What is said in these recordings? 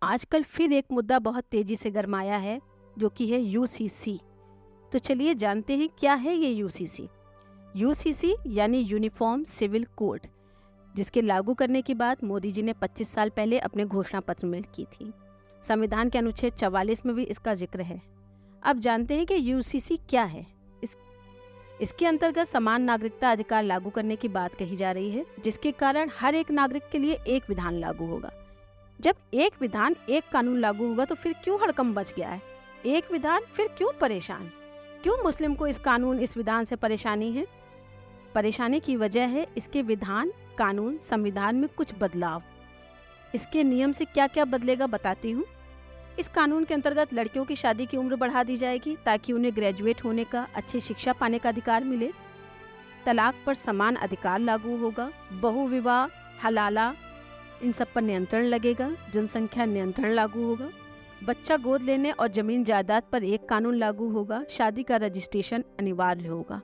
आजकल फिर एक मुद्दा बहुत तेजी से गरमाया है जो कि है यूसीसी। तो चलिए जानते हैं क्या है ये यूसीसी। यूसीसी यानी यूनिफॉर्म सिविल कोड, जिसके लागू करने की बात मोदी जी ने 25 साल पहले अपने घोषणा पत्र में की थी। संविधान के अनुच्छेद 44 में भी इसका जिक्र है। अब जानते हैं कि यूसीसी क्या है। इसके अंतर्गत समान नागरिकता अधिकार लागू करने की बात कही जा रही है, जिसके कारण हर एक नागरिक के लिए एक विधान लागू होगा। जब एक विधान एक कानून लागू होगा तो फिर क्यों हड़कंप मच गया है? एक विधान फिर क्यों परेशान? क्यों मुस्लिम को इस विधान से परेशानी है? परेशानी की वजह है इसके विधान, कानून, संविधान में कुछ बदलाव। इसके नियम से क्या क्या बदलेगा बताती हूँ। इस कानून के अंतर्गत लड़कियों की शादी की उम्र बढ़ा दी जाएगी ताकि उन्हें ग्रेजुएट होने का, अच्छी शिक्षा पाने का अधिकार मिले। तलाक पर समान अधिकार लागू होगा। बहुविवाह, हलाला, इन सब पर नियंत्रण लगेगा। जनसंख्या नियंत्रण लागू होगा। बच्चा गोद लेने और जमीन जायदाद पर एक कानून लागू होगा। शादी का रजिस्ट्रेशन अनिवार्य होगा।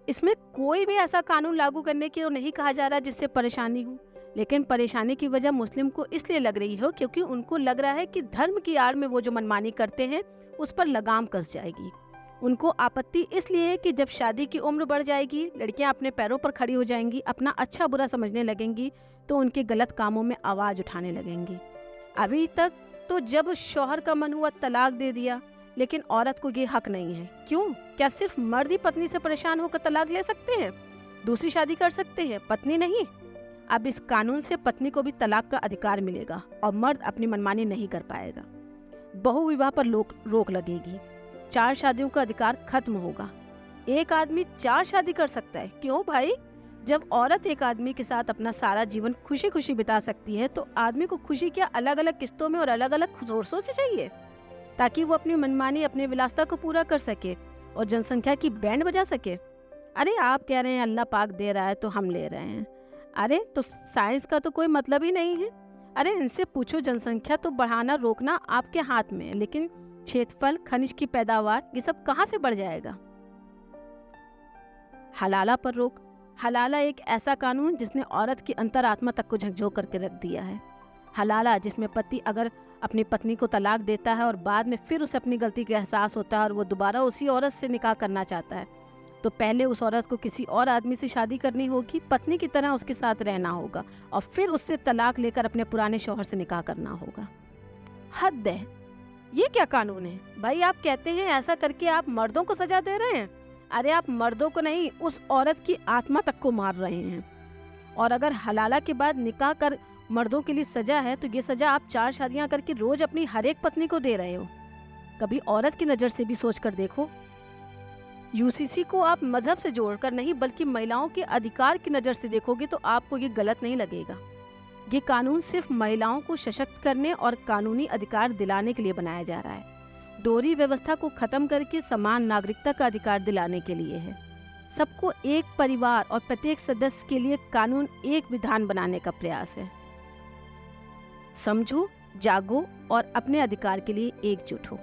इसमें कोई भी ऐसा कानून लागू करने की नहीं कहा जा रहा जिससे परेशानी हो, लेकिन परेशानी की वजह मुस्लिम को इसलिए लग रही हो क्योंकि उनको लग रहा है कि धर्म की आड़ में वो जो मनमानी करते हैं उस पर लगाम कस जाएगी। उनको आपत्ति इसलिए है कि जब शादी की उम्र बढ़ जाएगी, लड़कियां अपने पैरों पर खड़ी हो जाएंगी, अपना अच्छा बुरा समझने लगेंगी, तो उनके गलत कामों में आवाज़ उठाने लगेंगी। अभी तक तो जब शौहर का मन हुआ तलाक दे दिया, लेकिन औरत को ये हक नहीं है। क्यों? क्या सिर्फ मर्द ही पत्नी से परेशान होकर तलाक ले सकते हैं, दूसरी शादी कर सकते हैं, पत्नी नहीं? अब इस कानून से पत्नी को भी तलाक का अधिकार मिलेगा और मर्द अपनी मनमानी नहीं कर पाएगा। बहुविवाह पर रोक लगेगी। 4 शादियों का अधिकार खत्म होगा। एक आदमी 4 शादी कर सकता है। क्यों भाई? जब औरत एक आदमी के साथ अपना सारा जीवन खुशी खुशी बिता सकती है तो आदमी को खुशी क्या अलग अलग किस्तों में और अलग अलग सोर्सों से चाहिए, ताकि वो अपनी मनमानी, अपनी विलासिता को पूरा कर सके और जनसंख्या की बैंड बजा सके। अरे आप कह रहे हैं अल्लाह पाक दे रहा है तो हम ले रहे हैं। अरे तो साइंस का तो कोई मतलब ही नहीं है। अरे इनसे पूछो, जनसंख्या तो बढ़ाना रोकना आपके हाथ में है, लेकिन क्षेत्रफल, खनिज की पैदावार, ये सब कहाँ से बढ़ जाएगा? हलाला पर रोक। हलाला एक ऐसा कानून जिसने औरत की अंतरात्मा तक को झकझोर करके रख दिया है। हलाला जिसमें पति अगर अपनी पत्नी को तलाक देता है और बाद में फिर उसे अपनी गलती का एहसास होता है और वो दोबारा उसी औरत से निकाह करना चाहता है, तो पहले उस औरत को किसी और आदमी से शादी करनी होगी, पत्नी की तरह उसके साथ रहना होगा और फिर उससे तलाक लेकर अपने पुराने शौहर से निकाह करना होगा। हद है। ये क्या कानून है भाई? आप कहते हैं ऐसा करके आप मर्दों को सजा दे रहे हैं। अरे आप मर्दों को नहीं, उस औरत की आत्मा तक को मार रहे हैं। और अगर हलाला के बाद निकाह कर मर्दों के लिए सजा है तो ये सजा आप 4 शादियां करके रोज अपनी हर एक पत्नी को दे रहे हो। कभी औरत की नज़र से भी सोच कर देखो। यूसीसी को आप मजहब से जोड़कर नहीं बल्कि महिलाओं के अधिकार की नज़र से देखोगे तो आपको ये गलत नहीं लगेगा। ये कानून सिर्फ महिलाओं को सशक्त करने और कानूनी अधिकार दिलाने के लिए बनाया जा रहा है। दोहरी व्यवस्था को खत्म करके समान नागरिकता का अधिकार दिलाने के लिए है। सबको एक परिवार और प्रत्येक सदस्य के लिए कानून, एक विधान बनाने का प्रयास है। समझो, जागो और अपने अधिकार के लिए एकजुट हो।